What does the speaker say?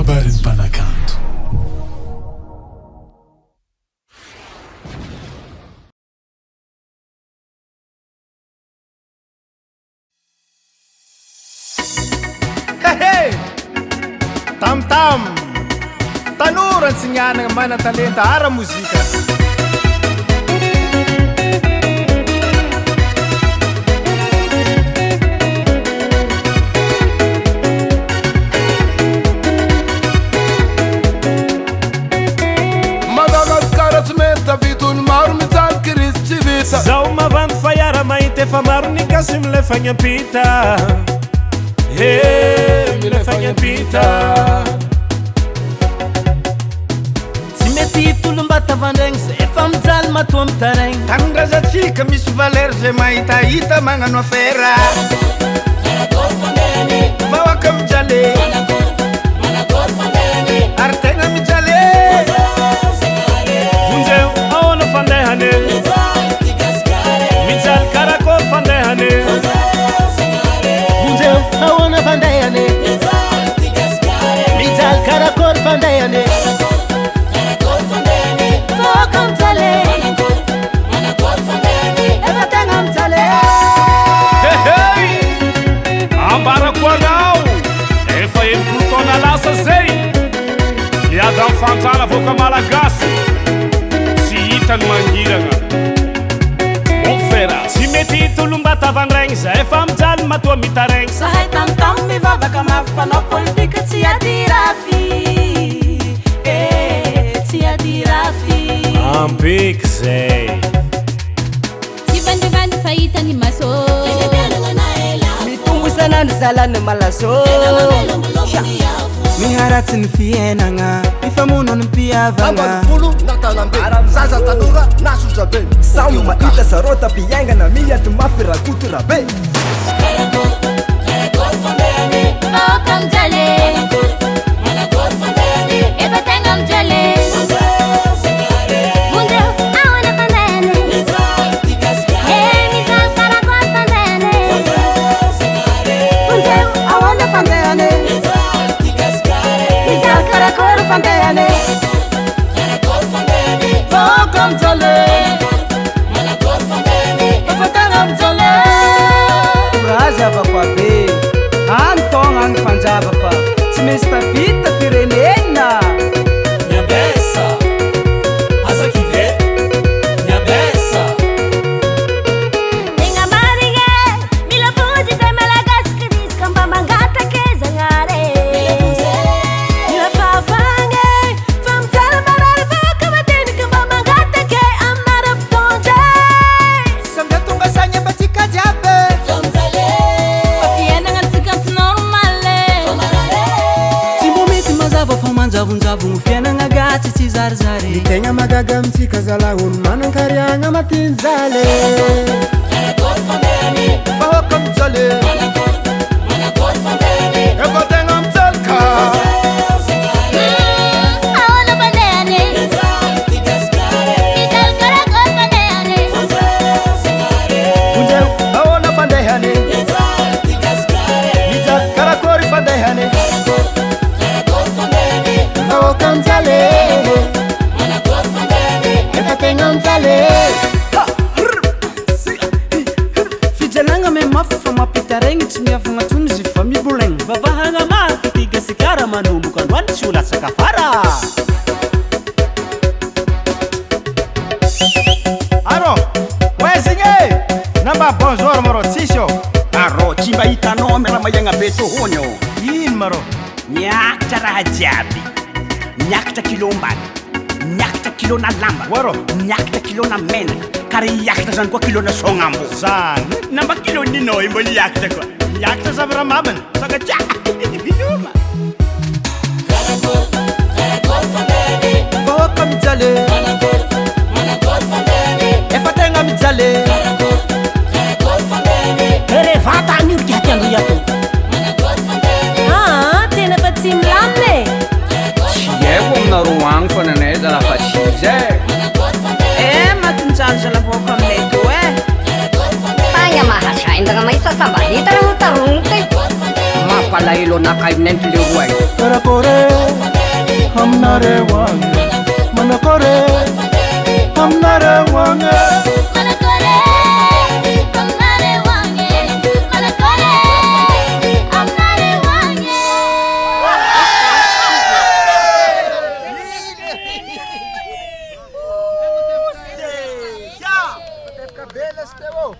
kabarin'ny mpanakanto. Hey! Tam-tam! Tanuran sinyanang mana talenta ara muzika. Madagaskara tsy mety vitony maro mijaly kirisy tsy vita. Zao mavandy fa iara mahita efa maro ny gasy milefagnampita. Milefagnampita. Tsy mety tolom-bata vandraigny zay efa mijaly matoa mitaraigny. Tanondrazatsika misy valeur zay mahitahita magnano afera. Vahoaka mijaly ary tegna mijaly. Vonjeo ahoana fandehany, mijaly karakory fandehany. Vonjeo ahoana fandehany, mijaly karakory fandehany. Vahoaka mijaly efa tegna mijaly. Hehey! Ambarako anao efa enimpolo taona lasa zay miady amin'ny fanjana voaka malagasy tsy hitany mangirana. Mofera tsy mety tolom-bata vandraigny zay efa mijaly matoa mitaraigny. Zahay tamtam mivavaka mafy mpanao politika tsy adirafy. Tsy adirafy. Ambeky zay Tsy vandivandy fahitany maso. Mitombo isanandro zalany malaso. Miharatsy ny fiainagna, mifamono ny mpiavagna. Folo natanambe zaza tanora nasotrabe. Samy mahita sarota mpiaingana miady mafy rakoto rabe. Vahoaka mijaly efa tegna mijaly. Vonjeo ahoana fandehany, mijaly karakory fandehany. Vonjeo ahoana fandehany, mijaly karakory fandehany. Vahoaka mijaly efa tegna mijaly. Razava be, antogna agny fanjava fa tsy maintsy tavita firenena. Nyambesa azakive nyambesa. Tegna marigny mila vonjy zay malagasy kirisika mba mangataka zagnare. Mila fafagny fa mijaly marary vahoaka matenika mba mangataka aminara-potoandra. Samia tonga sagny mbatsika jiaby. Fiainagna antsika tsy normale. Tsy mbo mety mazava fa manjavonjavogno fiainagna gatsy tsy zarizary. Ny tegna magaga amintsika zalahono manan-kariagna matinjaly. Vahoaka mijaly efa tegna mijaly ka. Ahoana fandehany, mijaly karakory fandehany. Vonjeo ahoana fandehany, mijaly karakory fandehany. Vahoaka mijaly efa tegna mijaly. Fijalagna me mafy fa mampitaregny tsy miavagna tsony zy fa mibolegny. Vavahagna mafy tiga sigara manomboka androany tsy ho latsaka fara. Aro, oezigny namba bonjour maro tsisy ô. Arô tsy mba hitanao miara mahegna be tohony ô. Ino maro? Miakatra raha jiaby, miakatra kilom-bary, miakatra kilona lamba, Waro. miakatra kilona menaka, kary hiakatra zany koa kilona sognambo. Zany Namba kiloninao mbo hiakatra koa. miakatra zavatra mabiny. Saka tia viloma. Vahoaka mijaly efa tegna mijaly. Revata anirika hatiandro iato. Tena fa tsy milamine. Tsy haiko aminareo agny fa nanay zala fa tsy zay. Matinjalo zalavoaka aminay to Tanya mahasaindana may sasambalita ng tarungkay. alahelo anakainento le roay karakore aminareo agny manakore aminareo agny Cabelo,